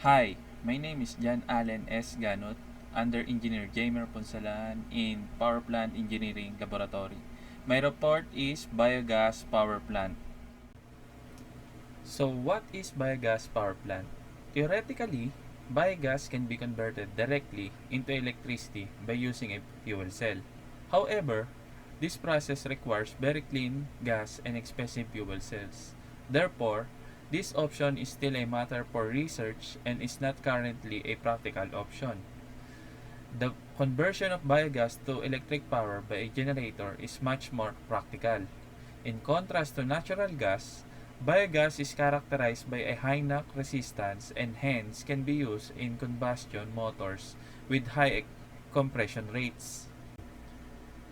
Hi, my name is John Allen S. Ganot, under Engineer Jamer Ponsalan in Power Plant Engineering Laboratory. My report is Biogas Power Plant. So what is biogas power plant? Theoretically, biogas can be converted directly into electricity by using a fuel cell. However, this process requires very clean gas and expensive fuel cells. Therefore, this option is still a matter for research and is not currently a practical option. The conversion of biogas to electric power by a generator is much more practical. In contrast to natural gas, biogas is characterized by a high knock resistance and hence can be used in combustion motors with high compression rates.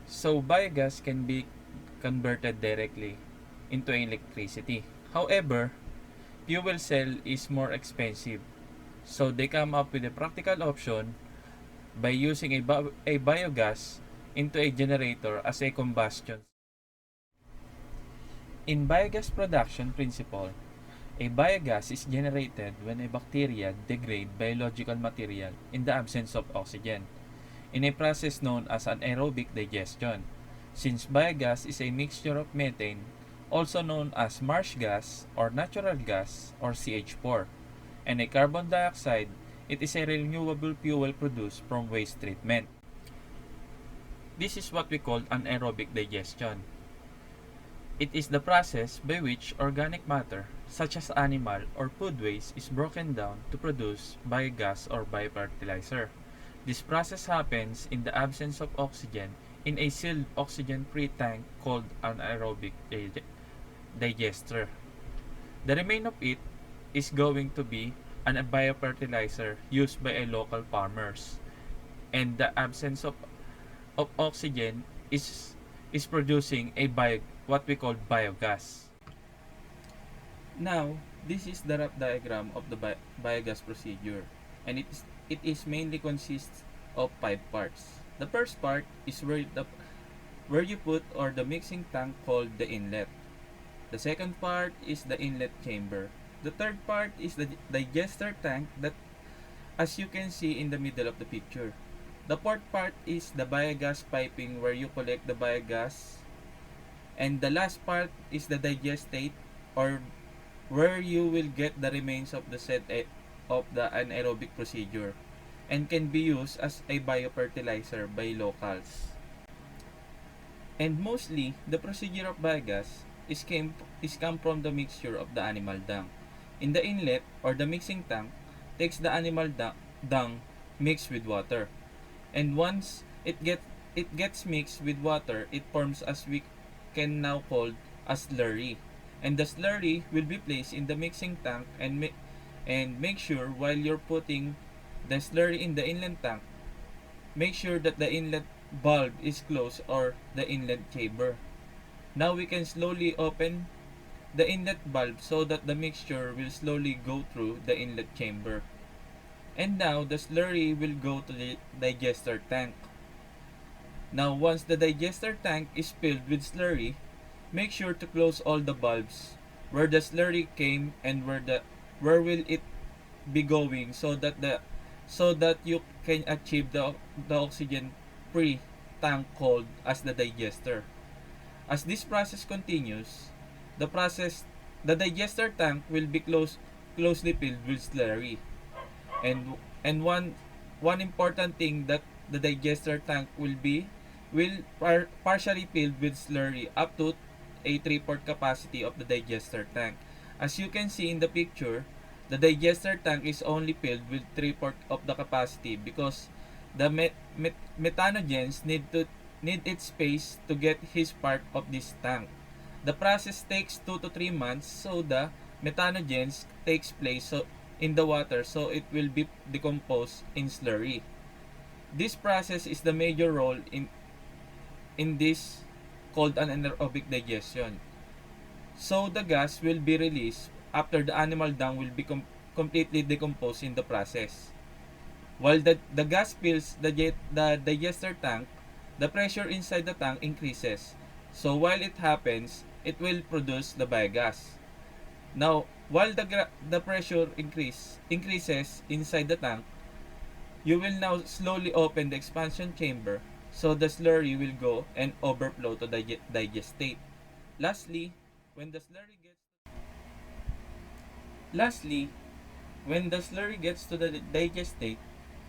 So biogas can be converted directly into electricity. However, fuel cell is more expensive. So they come up with a practical option by using a biogas into a generator as a combustion. In biogas production principle, a biogas is generated when a bacteria degrade biological material in the absence of oxygen, in a process known as anaerobic digestion. Since biogas is a mixture of methane, also known as marsh gas or natural gas or CH4, and a carbon dioxide, it is a renewable fuel produced from waste treatment. This is what we call anaerobic digestion. It is the process by which organic matter, such as animal or food waste, is broken down to produce biogas or biofertilizer. This process happens in the absence of oxygen in a sealed oxygen-free tank called an anaerobic digester. The remain of it is going to be a biofertilizer used by a local farmers. And the absence of oxygen is producing a what we call biogas. Now, this is the rough diagram of the biogas procedure, and it is mainly consists of 5 parts. The first part is where you put or the mixing tank called the inlet. The second part is the inlet chamber. The third part is the digester tank that as you can see in the middle of the picture. The fourth part is the biogas piping where you collect the biogas. And the last part is the digestate or where you will get the remains of the of the anaerobic procedure and can be used as a biofertilizer by locals. And mostly, the procedure of biogas is come from the mixture of the animal dung. In the inlet or the mixing tank, takes the animal dung mixed with water. And once it gets mixed with water, it forms as we can now call a slurry. And the slurry will be placed in the mixing tank and make sure while you're putting the slurry in the inlet tank, make sure that the inlet valve is closed or the inlet chamber. Now we can slowly open the inlet valve so that the mixture will slowly go through the inlet chamber. And now the slurry will go to the digester tank. Now once the digester tank is filled with slurry, make sure to close all the valves where the slurry came and where will it be going so that you can achieve the oxygen free tank called as the digester. As this process continues, the digester tank will be closely filled with slurry. And one important thing that the digester tank will partially filled with slurry up to a 3/4 capacity of the digester tank. As you can see in the picture, the digester tank is only filled with 3/4 of the capacity because the methanogens need its space to get his part of this tank. The process takes 2 to 3 months so the methanogens takes place in the water so it will be decomposed in slurry. This process is the major role in this called an anaerobic digestion. So the gas will be released after the animal dung will be completely decomposed in the process. While the gas fills the digester tank, the pressure inside the tank increases. So while it happens, it will produce the biogas. Now, While the pressure increases inside the tank, you will now slowly open the expansion chamber so the slurry will go and overflow to the digest state. Lastly, when the slurry gets Lastly, when the slurry gets to the digest state,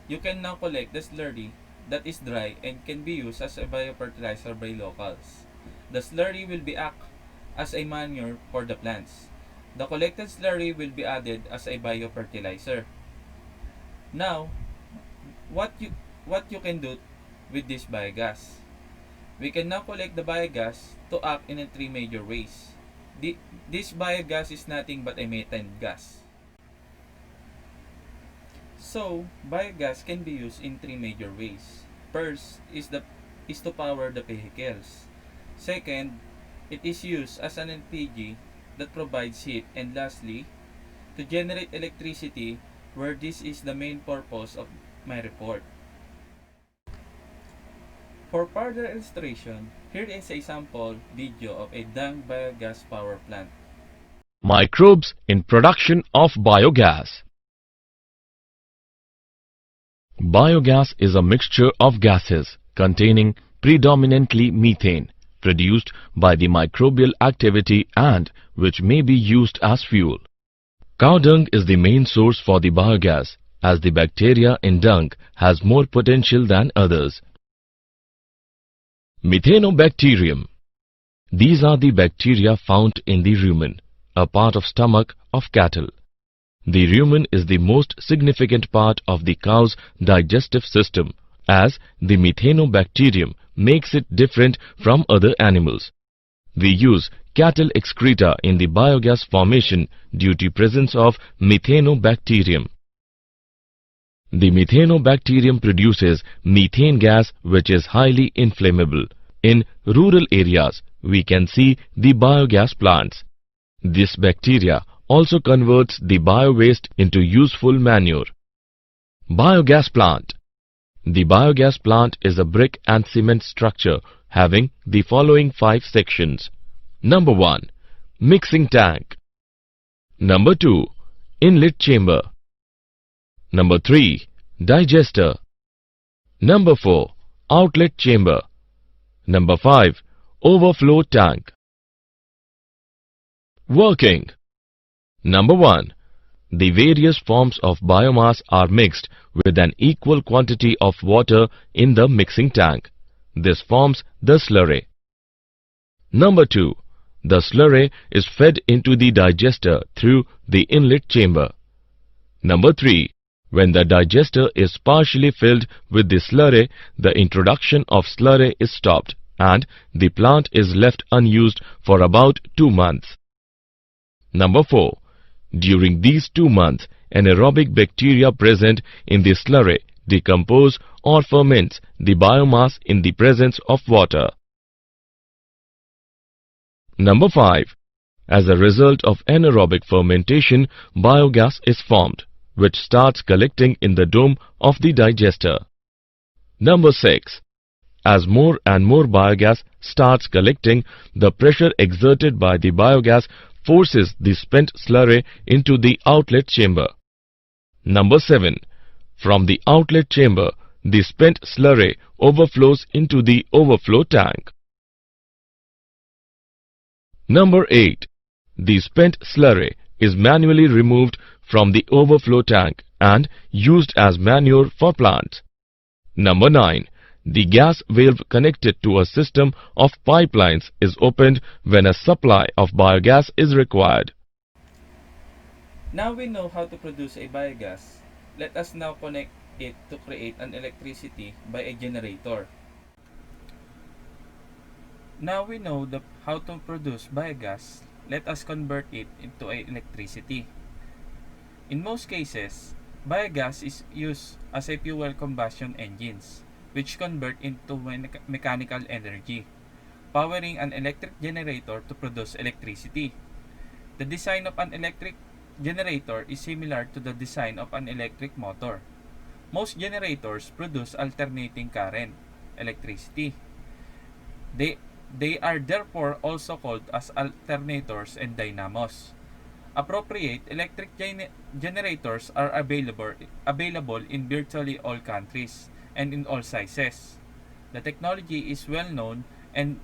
you can now collect the slurry that is dry and can be used as a biofertilizer by locals. The slurry will be act as a manure for the plants. The collected slurry will be added as a biofertilizer. Now, what you what you can do with this biogas? We can now collect the biogas to act in three major ways. This biogas is nothing but a methane gas. So, biogas can be used in three major ways. First is to power the vehicles. Second, it is used as an LPG that provides heat, and lastly, to generate electricity, where this is the main purpose of my report. For further illustration, here is a sample video of a dung biogas power plant. Microbes in production of biogas. Biogas is a mixture of gases containing predominantly methane produced by the microbial activity and which may be used as fuel. Cow dung is the main source for the biogas as the bacteria in dung has more potential than others. Methanobacterium. These are the bacteria found in the rumen, a part of stomach of cattle. The rumen is the most significant part of the cow's digestive system as the methanobacterium makes it different from other animals. We use cattle excreta in the biogas formation due to presence of methanobacterium. The methanobacterium produces methane gas which is highly inflammable. In rural areas, we can see the biogas plants. This bacteria also converts the biowaste into useful manure. Biogas plant. The biogas plant is a brick and cement structure having the following 5 sections. Number 1. Mixing tank. Number 2. Inlet chamber. Number 3. Digester. Number 4. Outlet chamber. Number 5. Overflow tank. Working. Number 1. The various forms of biomass are mixed with an equal quantity of water in the mixing tank. This forms the slurry. Number 2. The slurry is fed into the digester through the inlet chamber. Number 3. When the digester is partially filled with the slurry, the introduction of slurry is stopped and the plant is left unused for about 2 months. Number 4. During these 2 months, anaerobic bacteria present in the slurry decompose or ferments the biomass in the presence of water. Number 5. As a result of anaerobic fermentation, biogas is formed, which starts collecting in the dome of the digester. Number 6. As more and more biogas starts collecting, the pressure exerted by the biogas forces the spent slurry into the outlet chamber. Number 7. From the outlet chamber, the spent slurry overflows into the overflow tank. Number 8. The spent slurry is manually removed from the overflow tank and used as manure for plants. Number 9. The gas valve connected to a system of pipelines is opened when a supply of biogas is required. Now we know how to produce a biogas. Let us now connect it to create an electricity by a generator. Now we know how to produce biogas. Let us convert it into electricity. In most cases, biogas is used as a fuel combustion engines, which convert into mechanical energy, powering an electric generator to produce electricity. The design of an electric generator is similar to the design of an electric motor. Most generators produce alternating current, electricity. They are therefore also called as alternators and dynamos. Appropriate electric generators are available in virtually all countries and in all sizes. The technology is well known and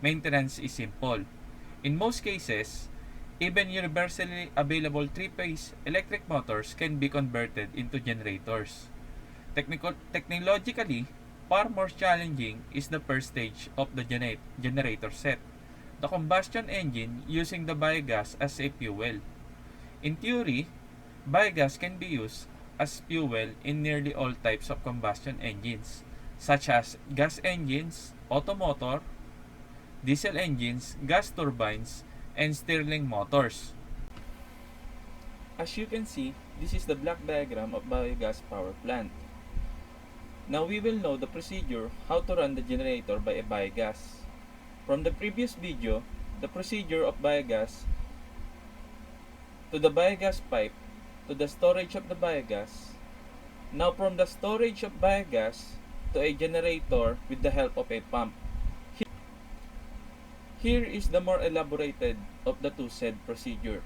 maintenance is simple. In most cases, even universally available three-phase electric motors can be converted into generators. Technologically, far more challenging is the first stage of the generator set, the combustion engine using the biogas as a fuel. In theory, biogas can be used as fuel in nearly all types of combustion engines, such as gas engines, automotor, diesel engines, gas turbines, and Stirling motors. As you can see, this is the block diagram of biogas power plant. Now we will know the procedure how to run the generator by a biogas. From the previous video, the procedure of biogas to the biogas pipe to the storage of the biogas. Now from the storage of biogas to a generator with the help of a pump. Here is the more elaborated of the two said procedure.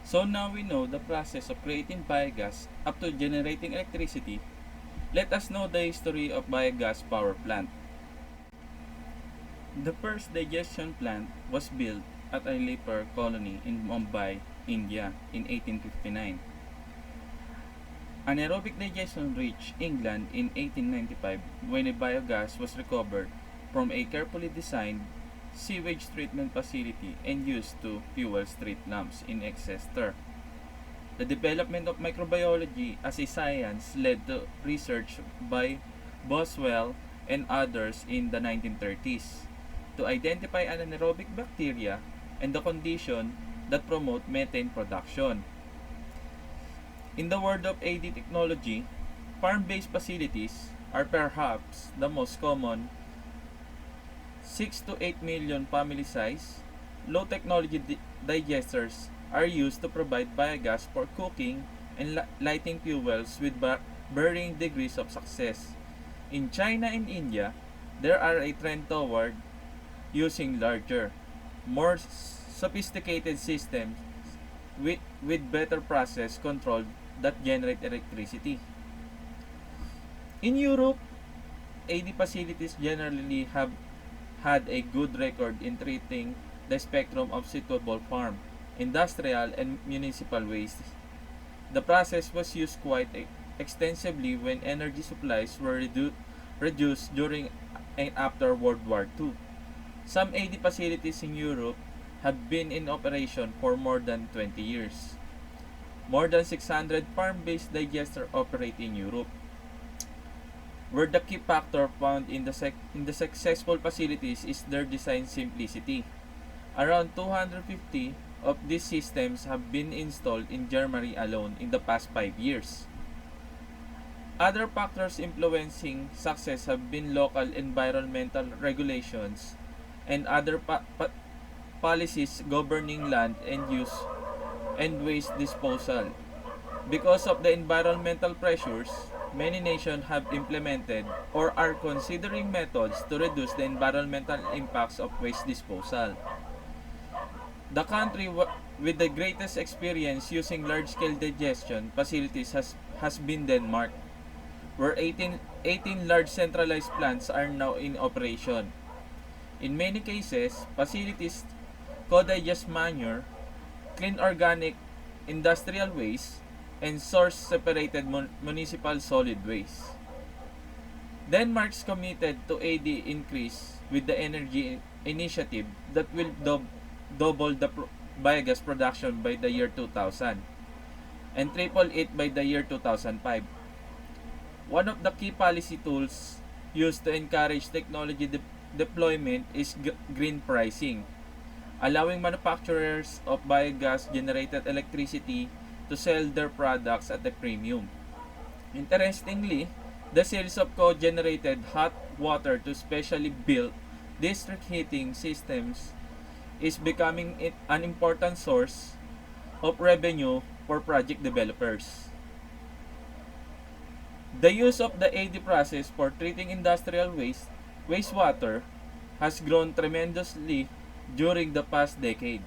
So now we know the process of creating biogas up to generating electricity. Let us know the history of biogas power plant. The first digestion plant was built at a leper colony in Mumbai, India in 1859. Anaerobic digestion reached England in 1895 when a biogas was recovered from a carefully designed sewage treatment facility and used to fuel street lamps in Exeter. The development of microbiology as a science led to research by Boswell and others in the 1930s to identify anaerobic bacteria and the condition that promote methane production. In the world of AD technology, farm-based facilities are perhaps the most common. 6 to 8 million family size, low technology digesters are used to provide biogas for cooking and lighting fuels with varying degrees of success. In China and India, there are a trend toward using larger, more sophisticated systems with better process control that generate electricity. In Europe, AD facilities generally have had a good record in treating the spectrum of suitable farm, industrial, and municipal waste. The process was used quite extensively when energy supplies were reduced during and after World War II. Some AD facilities in Europe have been in operation for more than 20 years. More than 600 farm-based digesters operate in Europe, where the key factor found in the successful facilities is their design simplicity. Around 250 of these systems have been installed in Germany alone in the past 5 years. Other factors influencing success have been local environmental regulations and other policies governing land and use and waste disposal. Because of the environmental pressures, many nations have implemented or are considering methods to reduce the environmental impacts of waste disposal. The country with the greatest experience using large-scale digestion facilities has been Denmark, where 18 large centralized plants are now in operation. In many cases, facilities co-digest manure, clean organic industrial waste, and source-separated municipal solid waste. Denmark's committed to AD increase with the energy initiative that will double the biogas production by the year 2000 and triple it by the year 2005. One of the key policy tools used to encourage technology deployment is green pricing, allowing manufacturers of biogas-generated electricity to sell their products at a premium. Interestingly, the sales of co-generated hot water to specially built district heating systems is becoming an important source of revenue for project developers. The use of the AD process for treating industrial wastewater has grown tremendously during the past decade.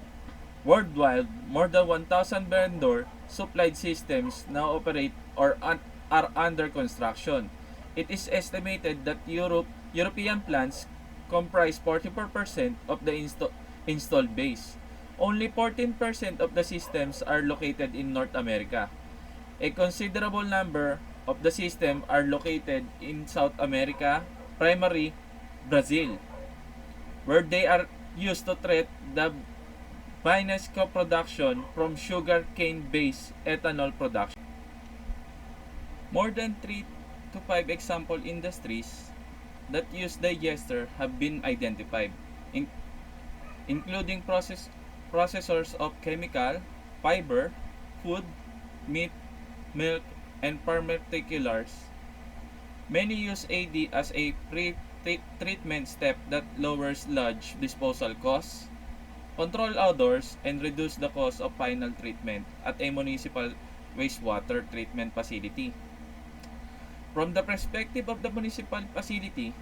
Worldwide, more than 1,000 vendor-supplied systems now operate or are under construction. It is estimated that European plants comprise 44% of the installed base. Only 14% of the systems are located in North America. A considerable number of the systems are located in South America, primarily Brazil, where they are used to treat the vinasse co-production from sugar cane-based ethanol production. More than 3 to 5 example industries that use digester have been identified, including processors of chemical, fiber, food, meat, milk, and pharmaceuticals. Many use AD as a pre-treatment step that lowers sludge disposal costs, control odors, and reduce the cost of final treatment at a municipal wastewater treatment facility. From the perspective of the municipal facility,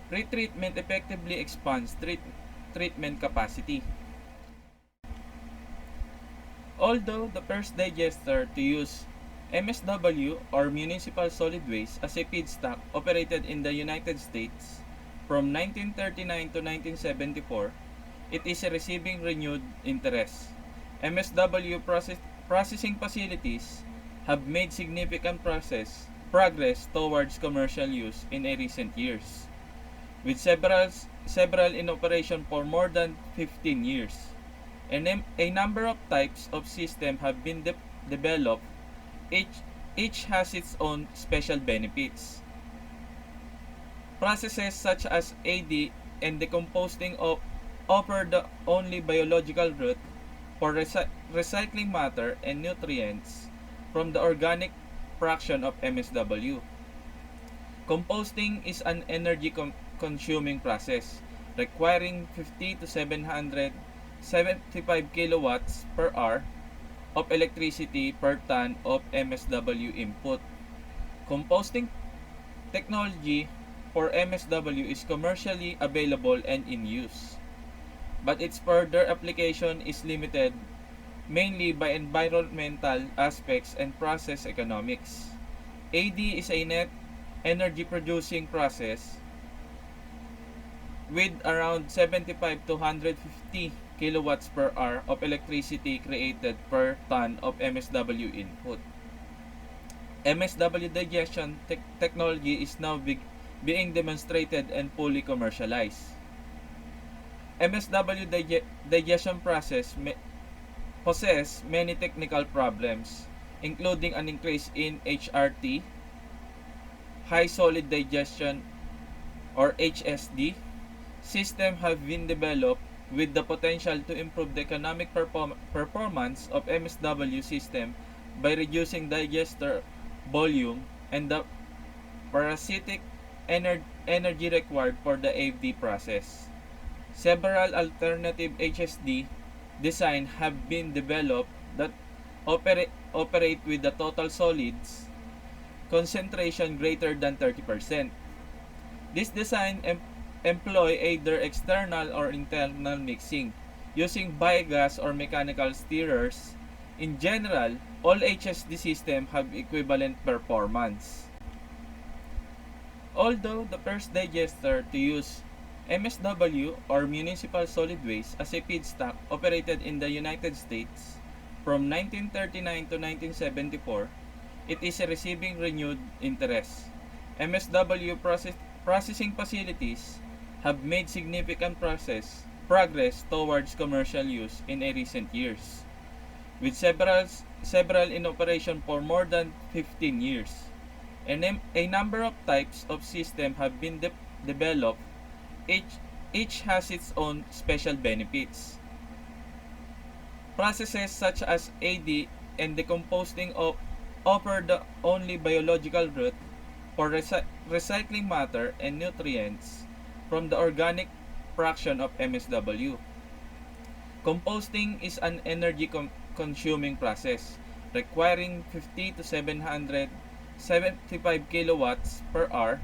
pre-treatment effectively expands treatment capacity. Although the first digester to use MSW or municipal solid waste as a feedstock operated in the United States from 1939 to 1974, it is receiving renewed interest. MSW processing facilities have made significant progress towards commercial use in recent years, with several in operation for more than 15 years. A number of types of system have been developed. Each, each has its own special benefits. Processes such as AD and decomposing offer the only biological route for recycling matter and nutrients from the organic fraction of MSW. Composting is an energy consuming process requiring 50 to 775 kilowatts per hour of electricity per ton of MSW input. Composting technology for MSW is commercially available and in use, but its further application is limited mainly by environmental aspects and process economics. AD is a net energy producing process with around 75 to 150 kilowatts per hour of electricity created per ton of MSW input. MSW digestion technology is now being demonstrated and fully commercialized. MSW digestion process possess many technical problems, including an increase in HRT, high solid digestion or HSD. Systems have been developed with the potential to improve the economic performance of MSW system by reducing digester volume and the parasitic energy required for the AFD process. Several alternative HSD designs have been developed that operate with the total solids concentration greater than 30%. This design employ either external or internal mixing using biogas or mechanical stirrers. In general, all HSD systems have equivalent performance. Although the first digester to use MSW or municipal solid waste as a feedstock operated in the United States from 1939 to 1974, it is receiving renewed interest. MSW processing facilities have made significant progress towards commercial use in recent years, with several in operation for more than 15 years. A number of types of system have been developed. Each has its own special benefits. Processes such as AD and decomposing offer the only biological route for recycling matter and nutrients from the organic fraction of MSW. Composting is an energy consuming process requiring 50 to 775 kilowatts per hour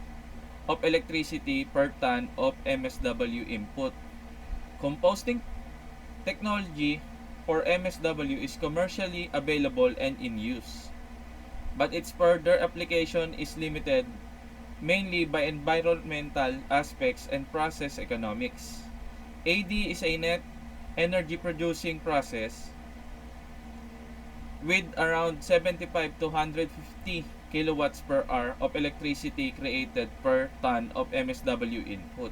of electricity per ton of MSW input. Composting technology for MSW is commercially available and in use, but its further application is limited mainly by environmental aspects and process economics. AD is a net energy producing process with around 75 to 150 kilowatts per hour of electricity created per ton of MSW input.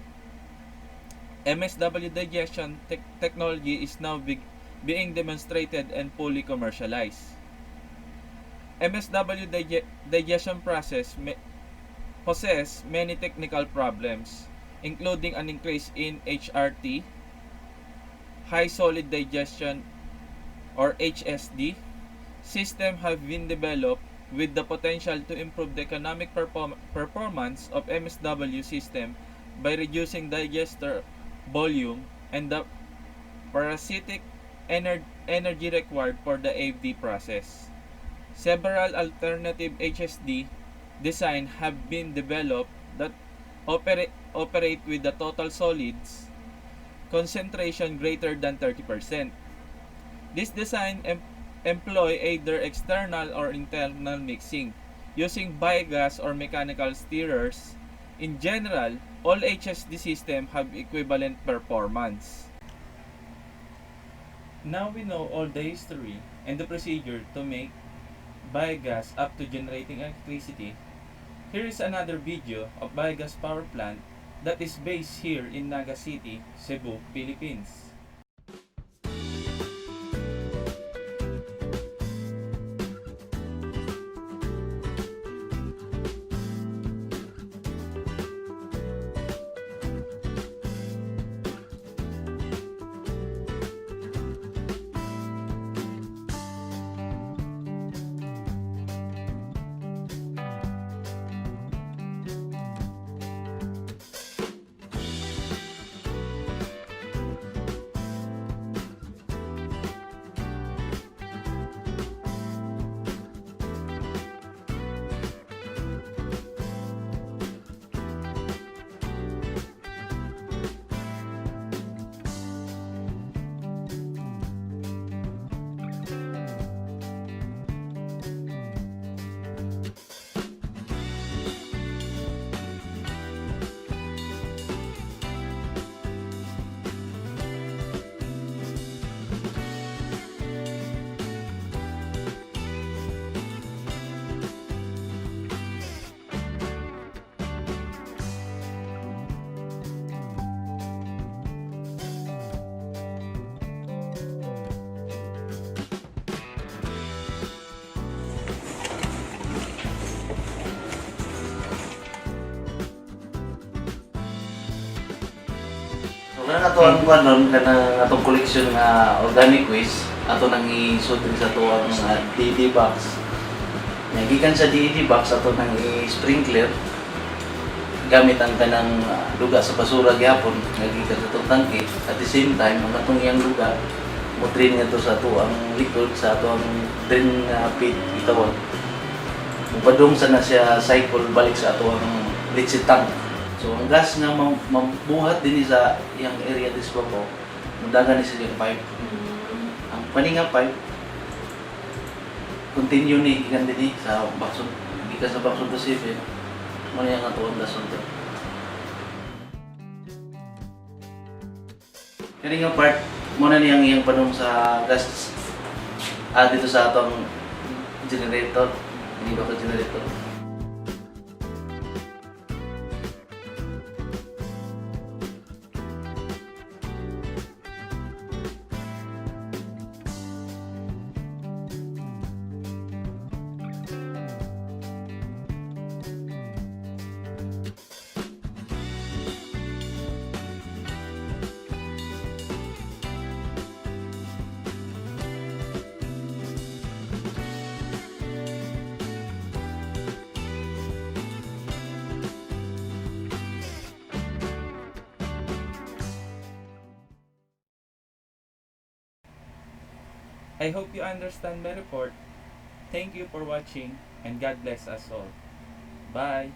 MSW digestion technology is now being demonstrated and fully commercialized. MSW digestion process possess many technical problems, including an increase in HRT, high solid digestion or HSD. Systems have been developed with the potential to improve the economic performance of MSW system by reducing digester volume and the parasitic energy required for the AFD process. Several alternative HSD designs have been developed that operate with the total solids concentration greater than 30%. This design employ either external or internal mixing using biogas or mechanical stirrers. In general, all HSD systems have equivalent performance. Now we know all the history and the procedure to make biogas up to generating electricity. Here is another video of biogas power plant that is based here in Naga City, Cebu, Philippines. So kana ato ang kuan nun kana atong collection nga organic waste ato nang isud sa ato ang DD box. Nya gikan sa DD box ato nang i-sprinkler gamit ang kanang luga sa basura gyapon nga gikan sa atong tangke. At the same time ang atong iyang luga mo drain nga to sa ato ang liquid sa ato ang drain pit itawag. Mupadung sa na siya cycle balik sa ato ang leach tank. So ang gas nga mabuhat din sa iyang area dis ko, mudagan ni sa iyang pipe. Ang paninga pipe continue ni gikan din sa bakson, gikan sa bakson to 7. Mo niya nga tuon dason to. Kani nga part mo na niyang iyang panong sa gas dito sa atong generator, hindi ba ka generator? I hope you understand my report. Thank you for watching and God bless us all. Bye!